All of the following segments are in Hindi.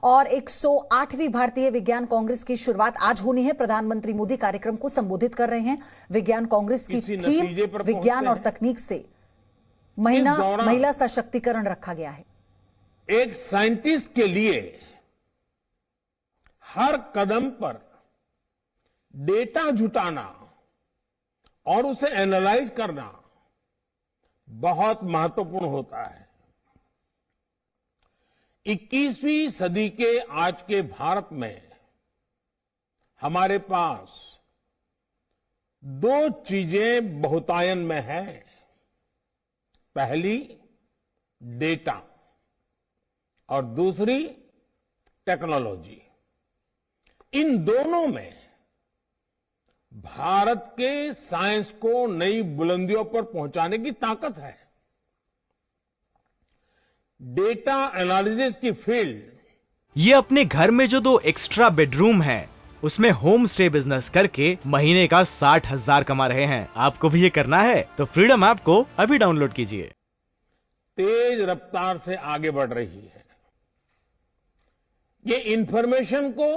और 108वीं भारतीय विज्ञान कांग्रेस की शुरुआत आज होनी है। प्रधानमंत्री मोदी कार्यक्रम को संबोधित कर रहे हैं। विज्ञान कांग्रेस की थीम विज्ञान और तकनीक से महिला सशक्तिकरण रखा गया है। एक साइंटिस्ट के लिए हर कदम पर डेटा जुटाना और उसे एनालाइज करना बहुत महत्वपूर्ण होता है। 21वीं सदी के आज के भारत में हमारे पास दो चीजें बहुतायन में है। पहली डेटा और दूसरी टेक्नोलॉजी। इन दोनों में भारत के साइंस को नई बुलंदियों पर पहुंचाने की ताकत है। डेटा एनालिसिस की फील्ड। ये अपने घर में जो 2 एक्स्ट्रा बेडरूम है उसमें होम स्टे बिजनेस करके महीने का 60,000 कमा रहे हैं। आपको भी ये करना है तो फ्रीडम ऐप को अभी डाउनलोड कीजिए। तेज रफ्तार से आगे बढ़ रही है। ये इंफॉर्मेशन को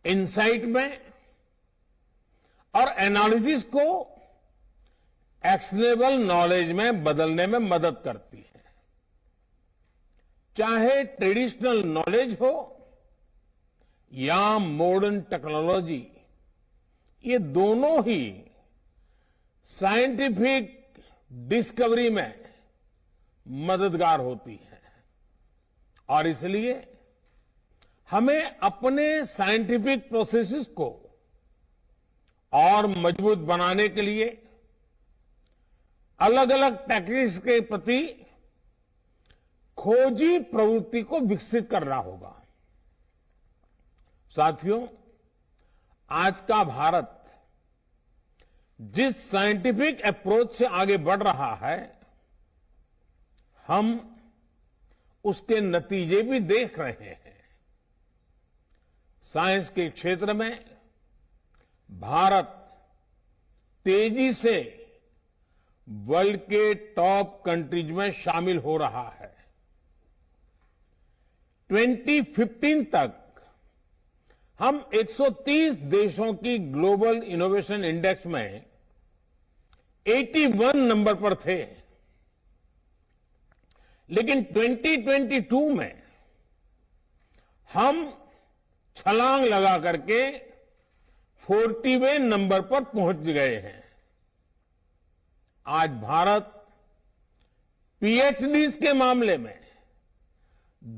इनसाइट में और एनालिसिस को एक्शनेबल नॉलेज में बदलने में मदद करती है। चाहे ट्रेडिशनल नॉलेज हो या मॉडर्न टेक्नोलॉजी, ये दोनों ही साइंटिफिक डिस्कवरी में मददगार होती है। और इसलिए हमें अपने साइंटिफिक प्रोसेसेस को और मजबूत बनाने के लिए अलग अलग टेक्निक्स के प्रति खोजी प्रवृत्ति को विकसित करना होगा। साथियों, आज का भारत जिस साइंटिफिक अप्रोच से आगे बढ़ रहा है, हम उसके नतीजे भी देख रहे हैं। साइंस के क्षेत्र में भारत तेजी से वर्ल्ड के टॉप कंट्रीज में शामिल हो रहा है। 2015 तक हम 130 देशों की ग्लोबल इनोवेशन इंडेक्स में 81 नंबर पर थे, लेकिन 2022 में हम छलांग लगा करके 40वें नंबर पर पहुंच गए हैं। आज भारत पीएचडीज के मामले में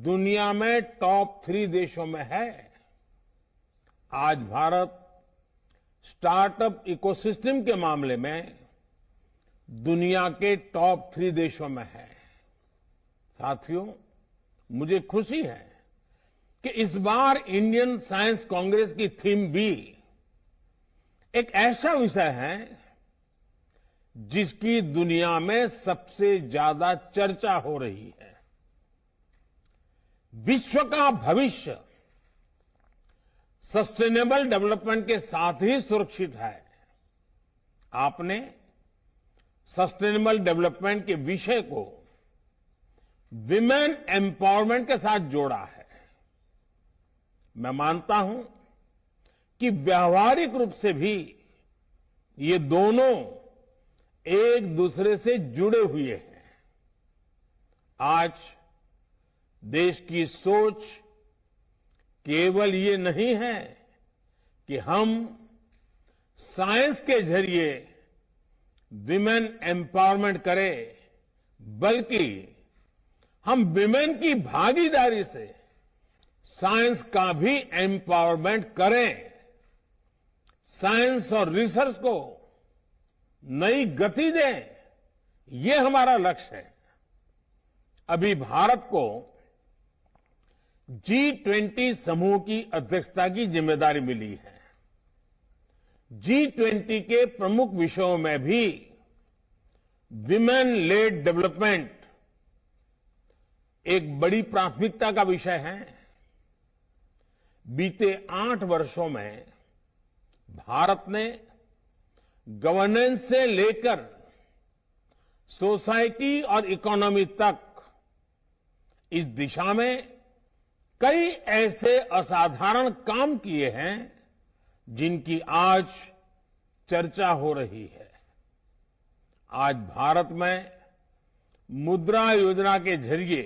दुनिया में टॉप 3 देशों में है। आज भारत स्टार्टअप इकोसिस्टम के मामले में दुनिया के टॉप 3 देशों में है। साथियों, मुझे खुशी है कि इस बार इंडियन साइंस कांग्रेस की थीम भी एक ऐसा विषय है जिसकी दुनिया में सबसे ज्यादा चर्चा हो रही है। विश्व का भविष्य सस्टेनेबल डेवलपमेंट के साथ ही सुरक्षित है। आपने सस्टेनेबल डेवलपमेंट के विषय को विमेन एम्पावरमेंट के साथ जोड़ा है। मैं मानता हूं कि व्यावहारिक रूप से भी ये दोनों एक दूसरे से जुड़े हुए हैं। आज देश की सोच केवल ये नहीं है कि हम साइंस के जरिए विमेन एम्पावरमेंट करें, बल्कि हम विमेन की भागीदारी से साइंस का भी एम्पावरमेंट करें। साइंस और रिसर्च को नई गति दें, ये हमारा लक्ष्य है। अभी भारत को G20 समूह की अध्यक्षता की जिम्मेदारी मिली है। G20 के प्रमुख विषयों में भी विमेन लेड डेवलपमेंट एक बड़ी प्राथमिकता का विषय है। बीते 8 वर्षों में भारत ने गवर्नेंस से लेकर सोसाइटी और इकोनॉमी तक इस दिशा में कई ऐसे असाधारण काम किए हैं जिनकी आज चर्चा हो रही है। आज भारत में मुद्रा योजना के जरिए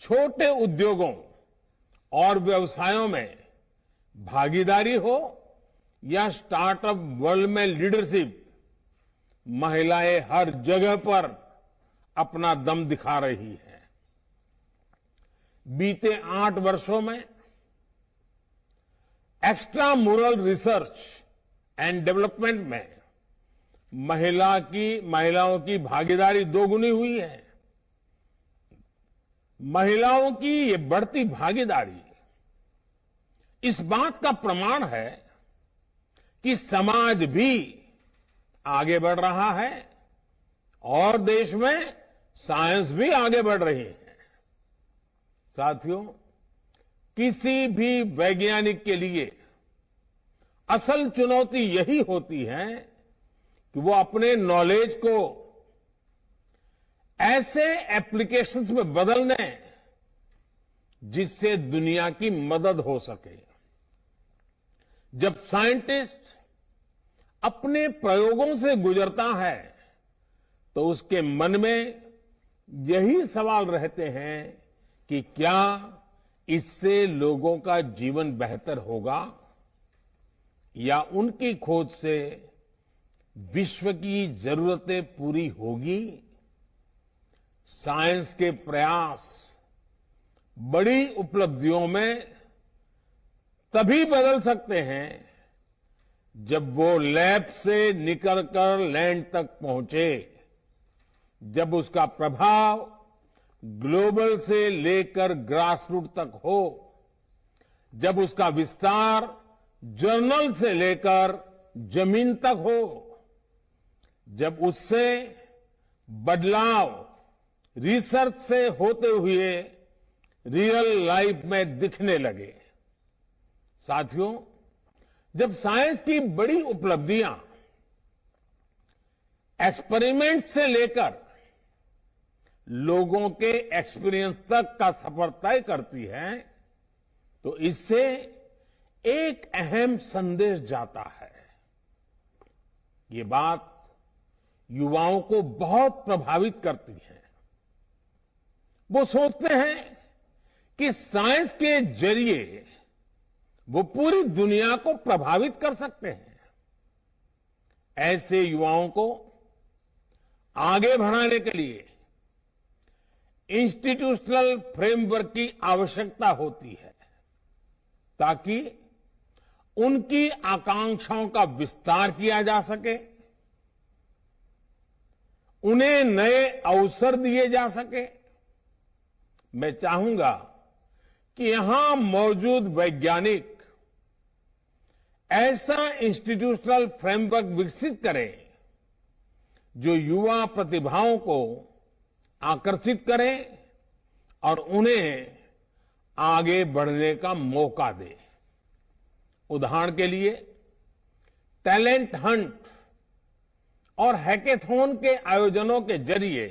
छोटे उद्योगों और व्यवसायों में भागीदारी हो या स्टार्टअप वर्ल्ड में लीडरशिप, महिलाएं हर जगह पर अपना दम दिखा रही हैं। बीते 8 वर्षों में एक्स्ट्रा मुरल रिसर्च एंड डेवलपमेंट में महिलाओं की भागीदारी दोगुनी हुई है। महिलाओं की ये बढ़ती भागीदारी इस बात का प्रमाण है कि समाज भी आगे बढ़ रहा है और देश में साइंस भी आगे बढ़ रही है। साथियों, किसी भी वैज्ञानिक के लिए असल चुनौती यही होती है कि वो अपने नॉलेज को ऐसे एप्लीकेशंस में बदल दें जिससे दुनिया की मदद हो सके। जब साइंटिस्ट अपने प्रयोगों से गुजरता है तो उसके मन में यही सवाल रहते हैं कि क्या इससे लोगों का जीवन बेहतर होगा या उनकी खोज से विश्व की जरूरतें पूरी होगी। साइंस के प्रयास बड़ी उपलब्धियों में तभी बदल सकते हैं जब वो लैब से निकलकर लैंड तक पहुंचे, जब उसका प्रभाव ग्लोबल से लेकर ग्रास रूट तक हो, जब उसका विस्तार जर्नल से लेकर जमीन तक हो, जब उससे बदलाव रिसर्च से होते हुए रियल लाइफ में दिखने लगे। साथियों, जब साइंस की बड़ी उपलब्धियां एक्सपेरिमेंट से लेकर लोगों के एक्सपीरियंस तक का सफर तय करती है तो इससे एक अहम संदेश जाता है। ये बात युवाओं को बहुत प्रभावित करती है। वो सोचते हैं कि साइंस के जरिए वो पूरी दुनिया को प्रभावित कर सकते हैं। ऐसे युवाओं को आगे बढ़ाने के लिए इंस्टीट्यूशनल फ्रेमवर्क की आवश्यकता होती है ताकि उनकी आकांक्षाओं का विस्तार किया जा सके, उन्हें नए अवसर दिए जा सके। मैं चाहूंगा कि यहां मौजूद वैज्ञानिक ऐसा इंस्टीट्यूशनल फ्रेमवर्क विकसित करें जो युवा प्रतिभाओं को आकर्षित करे और उन्हें आगे बढ़ने का मौका दे। उदाहरण के लिए टैलेंट हंट और हैकेथॉन के आयोजनों के जरिए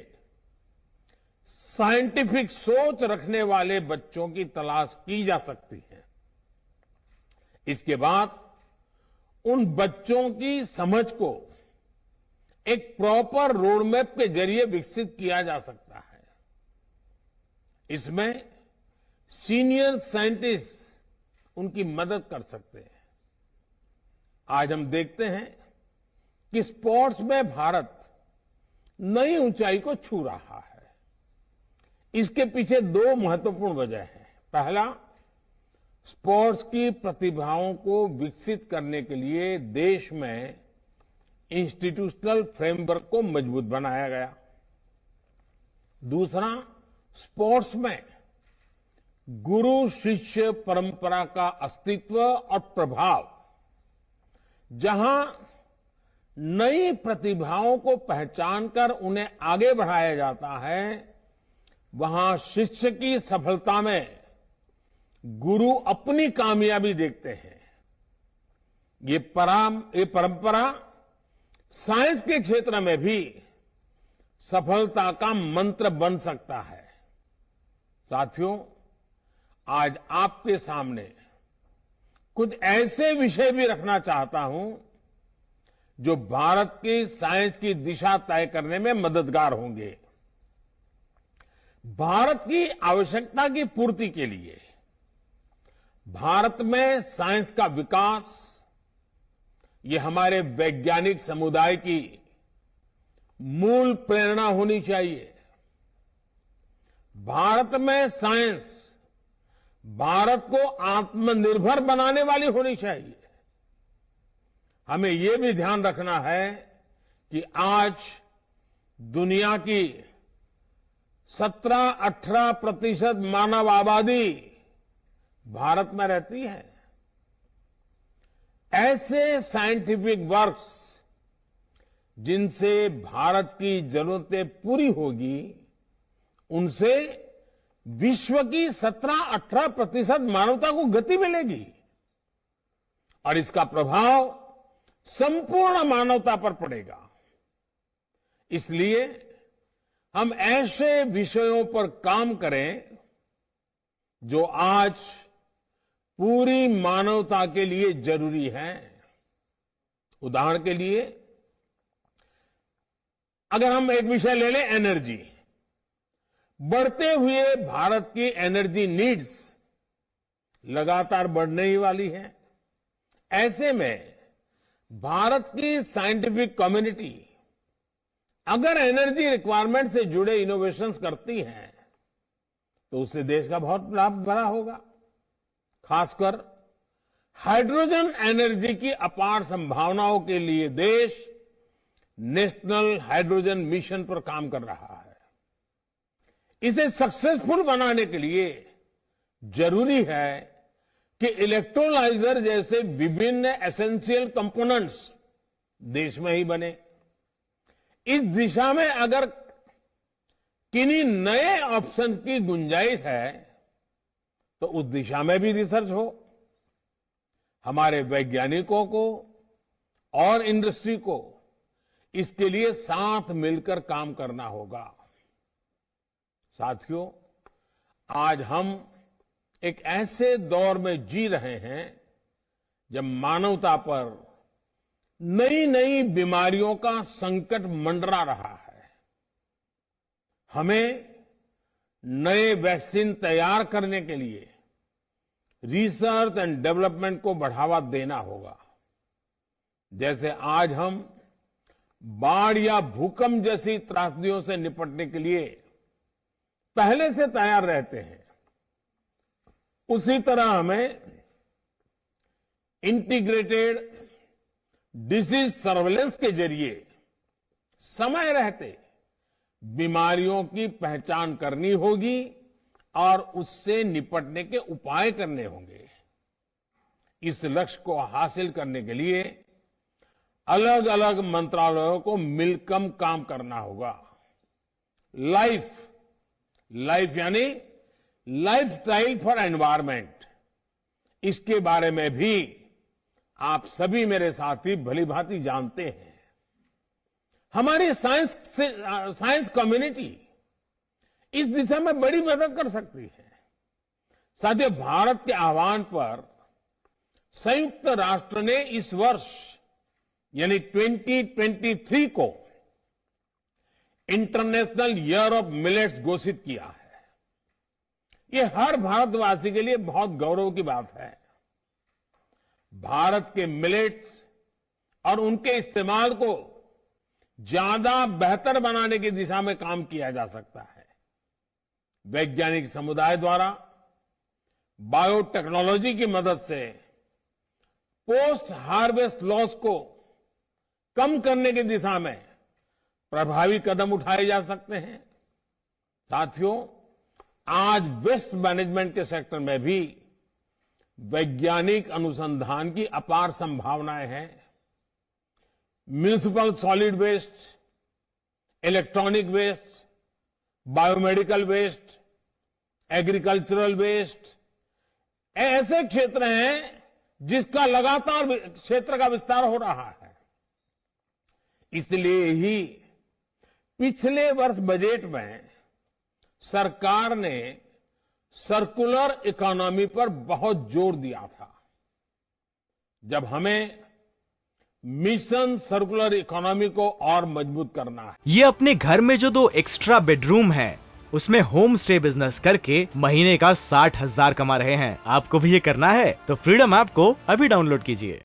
साइंटिफिक सोच रखने वाले बच्चों की तलाश की जा सकती है। इसके बाद उन बच्चों की समझ को एक प्रॉपर रोड मैप के जरिए विकसित किया जा सकता है। इसमें सीनियर साइंटिस्ट उनकी मदद कर सकते हैं। आज हम देखते हैं कि स्पोर्ट्स में भारत नई ऊंचाई को छू रहा है। इसके पीछे 2 महत्वपूर्ण वजह हैं। पहला, स्पोर्ट्स की प्रतिभाओं को विकसित करने के लिए देश में इंस्टीट्यूशनल फ्रेमवर्क को मजबूत बनाया गया। दूसरा, स्पोर्ट्स में गुरु शिष्य परंपरा का अस्तित्व और प्रभाव, जहां नई प्रतिभाओं को पहचानकर उन्हें आगे बढ़ाया जाता है, वहां शिष्य की सफलता में गुरु अपनी कामयाबी देखते हैं। ये परंपरा साइंस के क्षेत्र में भी सफलता का मंत्र बन सकता है। साथियों, आज आपके सामने कुछ ऐसे विषय भी रखना चाहता हूं जो भारत की साइंस की दिशा तय करने में मददगार होंगे। भारत की आवश्यकता की पूर्ति के लिए भारत में साइंस का विकास, ये हमारे वैज्ञानिक समुदाय की मूल प्रेरणा होनी चाहिए। भारत में साइंस भारत को आत्मनिर्भर बनाने वाली होनी चाहिए। हमें यह भी ध्यान रखना है कि आज दुनिया की 17-18% मानव आबादी भारत में रहती है। ऐसे साइंटिफिक वर्क्स जिनसे भारत की जरूरतें पूरी होगी, उनसे विश्व की 17-18% मानवता को गति मिलेगी और इसका प्रभाव संपूर्ण मानवता पर पड़ेगा। इसलिए हम ऐसे विषयों पर काम करें जो आज पूरी मानवता के लिए जरूरी है। उदाहरण के लिए अगर हम एक विषय ले लें, एनर्जी। बढ़ते हुए भारत की एनर्जी नीड्स लगातार बढ़ने ही वाली है। ऐसे में भारत की साइंटिफिक कम्युनिटी अगर एनर्जी रिक्वायरमेंट से जुड़े इनोवेशंस करती है तो उससे देश का बहुत लाभ बड़ा होगा। खासकर हाइड्रोजन एनर्जी की अपार संभावनाओं के लिए देश नेशनल हाइड्रोजन मिशन पर काम कर रहा है। इसे सक्सेसफुल बनाने के लिए जरूरी है कि इलेक्ट्रोलाइजर जैसे विभिन्न एसेंशियल कंपोनेंट्स देश में ही बने। इस दिशा में अगर किन्हीं नए ऑप्शन की गुंजाइश है तो उस दिशा में भी रिसर्च हो। हमारे वैज्ञानिकों को और इंडस्ट्री को इसके लिए साथ मिलकर काम करना होगा। साथियों, आज हम एक ऐसे दौर में जी रहे हैं जब मानवता पर नई नई बीमारियों का संकट मंडरा रहा है। हमें नए वैक्सीन तैयार करने के लिए रिसर्च एंड डेवलपमेंट को बढ़ावा देना होगा। जैसे आज हम बाढ़ या भूकंप जैसी त्रासदियों से निपटने के लिए पहले से तैयार रहते हैं, उसी तरह हमें इंटीग्रेटेड डिसीज सर्वेलेंस के जरिए समय रहते बीमारियों की पहचान करनी होगी और उससे निपटने के उपाय करने होंगे। इस लक्ष्य को हासिल करने के लिए अलग अलग मंत्रालयों को मिलकर काम करना होगा। लाइफ यानी लाइफस्टाइल फॉर एनवायरमेंट, इसके बारे में भी आप सभी मेरे साथी भली भांति जानते हैं। हमारी साइंस कम्युनिटी इस दिशा में बड़ी मदद कर सकती है। साथियों, भारत के आह्वान पर संयुक्त राष्ट्र ने इस वर्ष यानी 2023 को इंटरनेशनल ईयर ऑफ मिलेट्स घोषित किया है। ये हर भारतवासी के लिए बहुत गौरव की बात है। भारत के मिलेट्स और उनके इस्तेमाल को ज्यादा बेहतर बनाने की दिशा में काम किया जा सकता है। वैज्ञानिक समुदाय द्वारा बायोटेक्नोलॉजी की मदद से पोस्ट हार्वेस्ट लॉस को कम करने की दिशा में प्रभावी कदम उठाए जा सकते हैं। साथियों, आज वेस्ट मैनेजमेंट के सेक्टर में भी वैज्ञानिक अनुसंधान की अपार संभावनाएं हैं। Municipal solid waste, electronic waste, biomedical waste, agricultural waste, ऐसे क्षेत्र हैं जिसका लगातार क्षेत्र का विस्तार हो रहा है। इसलिए ही पिछले वर्ष बजट में सरकार ने सर्कुलर इकोनॉमी पर बहुत जोर दिया था। जब हमें मिशन सर्कुलर इकोनॉमी को और मजबूत करना है। ये अपने घर में जो 2 एक्स्ट्रा बेडरूम है उसमें होम स्टे बिजनेस करके महीने का 60,000 कमा रहे हैं। आपको भी ये करना है तो फ्रीडम ऐप को अभी डाउनलोड कीजिए।